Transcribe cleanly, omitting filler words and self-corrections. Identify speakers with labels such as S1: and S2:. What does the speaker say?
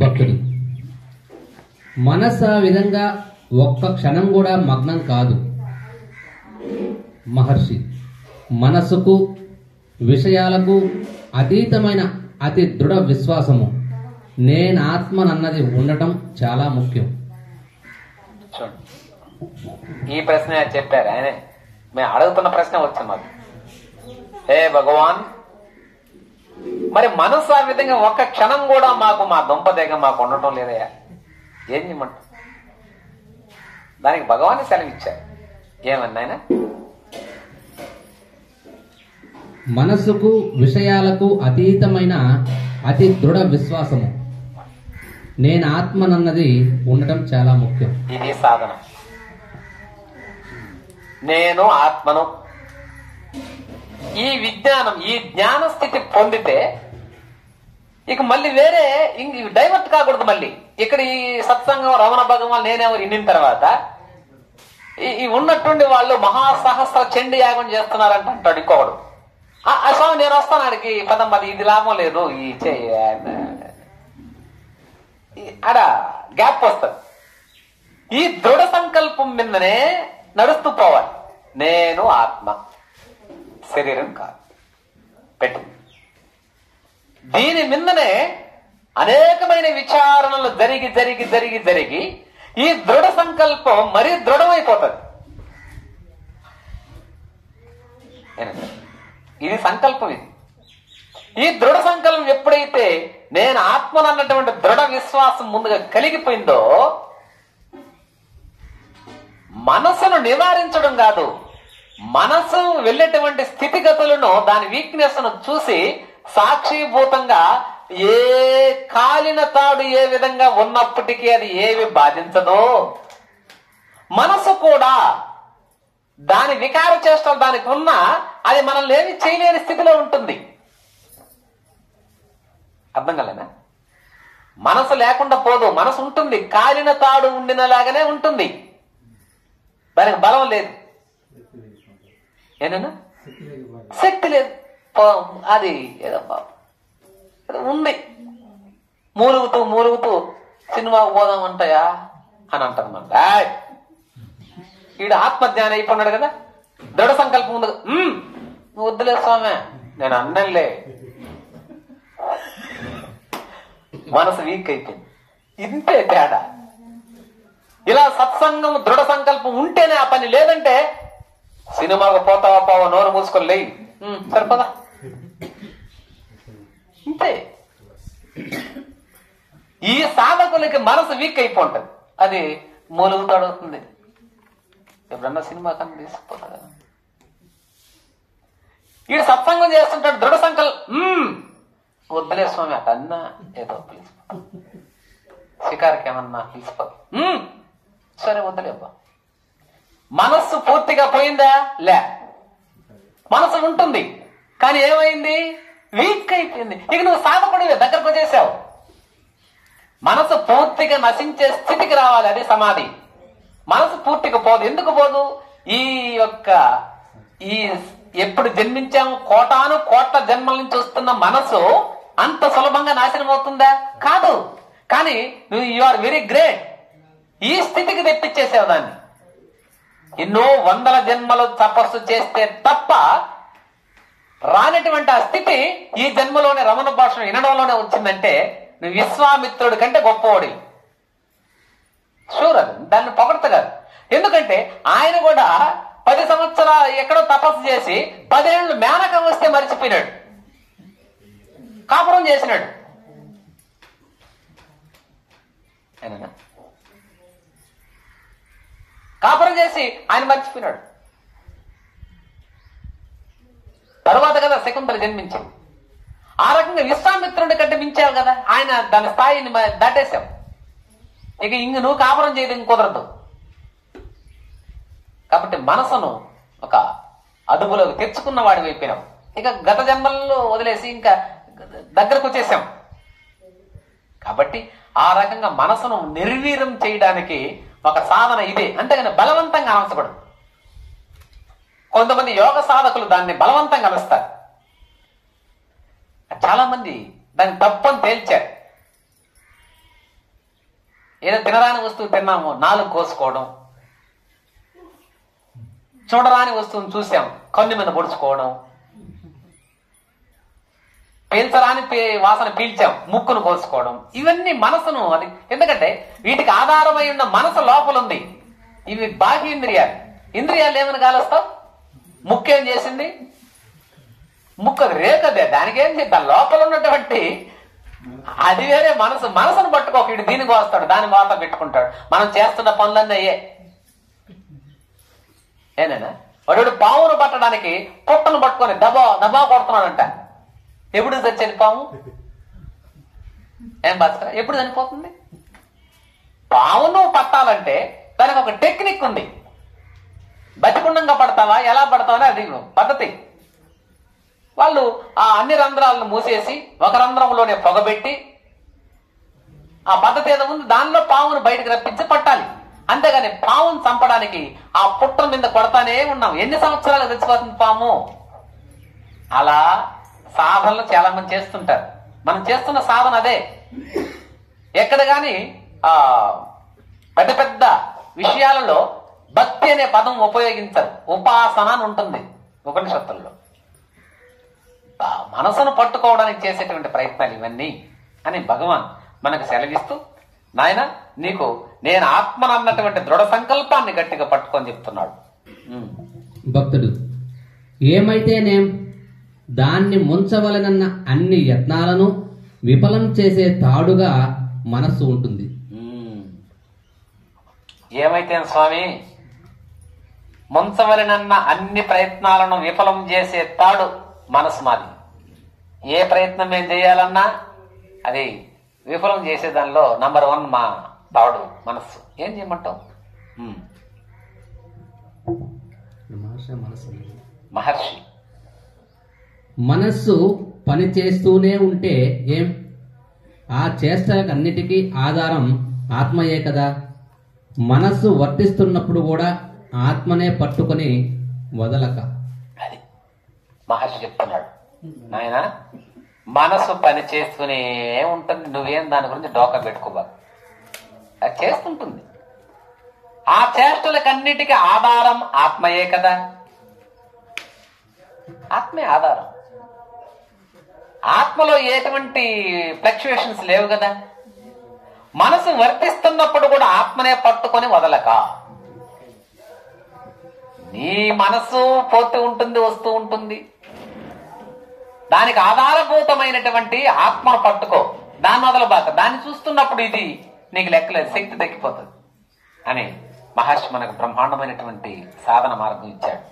S1: భక్తుడు మనసు ఆ విధంగా ఒక్క క్షణం కూడా మగ్నం కాదు. మహర్షి మనసుకు విషయాలకు అతీతమైన అతి దృఢ విశ్వాసము నేను ఆత్మనన్నది ఉండటం చాలా ముఖ్యం.
S2: చూడండి, ఈ ప్రశ్న చెప్పారు ఆయనే. మేము అడుగుతున్న ప్రశ్న వచ్చింది మాకు. హే భగవాన్, మరి మనసు ఆ విధంగా ఒక్క క్షణం కూడా మాకు మా దుంపదేగ మాకు ఉండటం లేదయా, ఏం చేయమంట? దానికి భగవాన్ సెలవిచ్చారు. ఏమన్నా ఆయన?
S1: మనసుకు విషయాలకు అతీతమైన అతి దృఢ విశ్వాసము నేను ఆత్మనన్నది ఉండటం చాలా ముఖ్యం.
S2: ఇది సాధన. నేను ఆత్మను, ఈ విజ్ఞానం, ఈ జ్ఞాన స్థితి పొందితే ఇక మళ్ళీ వేరే డైవర్ట్ కాకూడదు. మళ్ళీ ఇక్కడ ఈ సత్సంగం రమణ భగవాన్ నేనెవరు ఇన్నిన తర్వాత ఈ ఉన్నట్టుండి వాళ్ళు మహాసహస్ర చండి యాగం చేస్తున్నారంట అంటాడు ఇంకొకడు. ఆ స్వామి నేను వస్తాను ఆడికి పదం, మరి ఇది లాభం లేదు ఈ ఆడ గ్యాప్ వస్తుంది. ఈ దృఢ సంకల్పం మీదనే నడుస్తూ పోవాలి. నేను ఆత్మ, శరీరం కాదు పెట్టు. దీని మీదనే అనేకమైన విచారణలు జరిగి జరిగి జరిగి జరిగి ఈ దృఢ సంకల్పం మరీ దృఢమైపోతుంది. ఇది సంకల్పం. ఇది ఈ దృఢ సంకల్పం ఎప్పుడైతే నేను ఆత్మనన్నటువంటి దృఢ విశ్వాసం ముందుగా కలిగిపోయిందో, మనసును నివారించడం కాదు, మనసు వెళ్ళేటువంటి స్థితిగతులను, దాని వీక్నెస్ ను చూసి సాక్షిభూతంగా ఏ కాలిన తాడు ఏ విధంగా ఉన్నప్పటికీ అది ఏవి బాధించదో, మనసు కూడా దాని వికార చేష్టలు దానికి ఉన్నా అది మనల్ని ఏమి చేయలేని స్థితిలో ఉంటుంది. అర్థం కలేనా? మనసు లేకుండా పోదు, మనసు ఉంటుంది, కాలిన తాడు ఉండినలాగానే ఉంటుంది, దానికి బలం లేదు. ఏనా? శక్తి లేదు. అది ఏదో ఉంది, మూలుగుతూ మూలుగుతూ సినిమాకు పోదామంటాయా అని అంటారన్నమాట. ఈడు ఆత్మజ్ఞానం అయిపోన్నాడు కదా, దృఢ సంకల్పం ఉంది. నువ్వు వద్దులే స్వామి, నేను అన్నంలే. మనసు వీక్ అయిపోయింది. ఇంతే తేడా. ఇలా సత్సంగం దృఢ సంకల్పం ఉంటేనే ఆ పని, లేదంటే సినిమాకు పోతావా పోవా, నోరు మూసుకొని లేయి, సరిపోదా, ఇంతే. ఈ సాధకులకి మనసు వీక్ అయిపోతుంది, అది మూలుగుతూ అడుగుతుంది. ఎప్పుడన్నా సినిమా కన్నా తీసుకుపోతాడు. వీడు సత్సంగం చేస్తుంటాడు, దృఢ సంకల్పం, వద్దులే స్వామి అట అన్నా ఏదో పిలిచిపో, షికారుకి ఏమన్నా పిలిచిపో, సరే వద్దులేబ్బా. మనస్సు పూర్తిగా పోయిందా? లే, మనసు ఉంటుంది కానీ ఏమైంది? వీక్ అయిపోయింది. ఇక నువ్వు సాధకుడివే, దగ్గరకు వచ్చేసావు. మనసు పూర్తిగా నశించే స్థితికి రావాలి, అది సమాధి. మనసు పూర్తిగా పోదు. ఎందుకు పోదు? ఈ ఎప్పుడు జన్మించాము, కోటాను కోట్ల జన్మల నుంచి వస్తున్న మనసు అంత సులభంగా నాశనం అవుతుందా? కాదు. కానీ నువ్వు యు ఆర్ వెరీ గ్రేట్, ఈ స్థితికి తెప్పించేసావు దాన్ని. ఎన్నో వందల జన్మలు తపస్సు చేస్తే తప్ప రానటువంటి ఆ స్థితి ఈ జన్మలోనే రమణ భాషను వినడంలోనే వచ్చిందంటే నువ్వు విశ్వామిత్రుడి కంటే గొప్పవాడి. షూర్, అది దాన్ని పొగడతగాదు. ఎందుకంటే ఆయన కూడా 10 సంవత్సరాలు ఎక్కడో తపస్సు చేసి 10 ఏళ్ళు మేనకం వస్తే మర్చిపోయినాడు, కాపురం చేసినాడు. కాపురం చేసి ఆయన మర్చిపోయినాడు. తరువాత కదా శకుంతల జన్మించింది. ఆ రకంగా విశ్వామిత్రుడి కంటే మించావు కదా, ఆయన దాని స్థాయిని దాటేశావు. ఇక నువ్వు కాపురం చేయడం కుదరదు. కాబట్టి మనసును ఒక అదుపులోకి తెచ్చుకున్న వాడి అయిపోయినావు. ఇక గత జన్మల్లో వదిలేసి ఇంకా దగ్గరకు వచ్చేసాం. కాబట్టి ఆ రకంగా మనసును నిర్వీర్యం చేయడానికి ఒక సాధన ఇదే, అంతేగాని బలవంతంగా అనవసపడదు. కొంతమంది యోగ సాధకులు దాన్ని బలవంతంగా అనస్తారు. చాలా మంది దాన్ని తప్పని తేల్చారు. ఏదో తినరాని వస్తువు తిన్నాము, నాలుగు కోసుకోవడం, చూడరాని వస్తువుని చూసాం, కన్ను మీద పొడుచుకోవడం, పీల్చరాని వాసన పీల్చాం, ముక్కును కోసుకోవడం, ఇవన్నీ మనసును అది. ఎందుకంటే వీటికి ఆధారమై ఉన్న మనసు లోపల ఉంది. ఇవి బాహ్య ఇంద్రియాలు. ఇంద్రియాలు ఏమని కాలుస్తావు? ముక్కు ఏం చేసింది? ముక్కు అది రేకదే, దానికి ఏం చేద్దాం? లోపల ఉన్నటువంటి అది వేరే మనసు. మనసును పట్టుకోక ఇటు దీనికి వస్తాడు, దాని వాత పెట్టుకుంటాడు. మనం చేస్తున్న పనులన్నీ అయ్యే. ఏనైనా వాడు పావును పట్టడానికి పుట్టను పట్టుకొని దబా దబా కొడుతున్నాడంట. ఎప్పుడు చచ్చేది పాము? ఏం భాస్కర, ఎప్పుడు చనిపోతుంది? పావును పట్టాలంటే దానికి ఒక టెక్నిక్ ఉంది. బతికుండంగా పడతావా, ఎలా పడతావని అది పద్ధతి. వాళ్ళు ఆ అన్ని రంధ్రాలను మూసేసి ఒక రంధ్రంలోనే పొగబెట్టి ఆ పద్ధతి ఏదో ఉంది, దానిలో పావును బయటకు రప్పించి పట్టాలి. అంతేగాని పావును చంపడానికి ఆ పుట్ట మీద కొడతానే ఉన్నాం. ఎన్ని సంవత్సరాలు తెచ్చిపోతుంది పాము? అలా సాధనలు చాలా మంది చేస్తుంటారు. మనం చేస్తున్న సాధన అదే. ఎక్కడ గాని పెద్ద పెద్ద విషయాలలో భక్తి అనే పదం ఉపయోగించరు. ఉపాసన అని ఉంటుంది ఉపనిషత్తుల్లో. మనసును పట్టుకోవడానికి చేసేటువంటి ప్రయత్నాలు ఇవన్నీ అని భగవాన్ మనకు సెలవిస్తూ, నాయన నీకు నేను ఆత్మనన్నటువంటి దృఢ సంకల్పాన్ని గట్టిగా పట్టుకొని చెప్తున్నాడు
S1: భక్తుడు. ఏమైతేనేం దాన్ని ముంచవలనన్న అన్ని యత్నాలను విఫలం చేసే తాడుగా మనస్సు ఉంటుంది.
S2: ఏమైతే స్వామి, ముంచవలనన్న అన్ని ప్రయత్నాలను విఫలం చేసే తాడు మనసు మాది. ఏ ప్రయత్నం మేము చేయాలన్నా అది విఫలం చేసే దానిలో నంబర్ 1 మా తాడు మనస్సు. ఏం చేయమంటావు? మహర్షి
S1: మనస్సు పని చేస్తూనే ఉంటే ఏం? ఆ చేష్టలకన్నిటికీ ఆధారం ఆత్మయే కదా. మనస్సు వర్తిస్తున్నప్పుడు కూడా ఆత్మనే పట్టుకొని వదలక.
S2: అది మహర్షి చెప్తున్నాడు, నాయన మనసు పని చేస్తూనే ఉంటుంది, నువ్వేం దాని గురించి డోకా పెట్టుకోబా, అది చేస్తుంటుంది. ఆ చేష్టలకన్నిటికీ ఆధారం ఆత్మయే కదా. ఆత్మే ఆధారం. ఆత్మలో ఎటువంటి ఫ్లక్చుయేషన్స్ లేవు కదా. మనసు వర్తిస్తున్నప్పుడు కూడా ఆత్మనే పట్టుకొని వదలక. నీ మనసు పోతూ ఉంటుంది, వస్తూ ఉంటుంది. దానికి ఆధారభూతమైనటువంటి ఆత్మను పట్టుకో, దాన్ని వదలబాక. దాన్ని చూస్తున్నప్పుడు ఇది నీకు లెక్కలేదు, శక్తి తగ్గిపోతుంది అని మహర్షి మనకు బ్రహ్మాండమైనటువంటి సాధన మార్గం ఇచ్చాడు.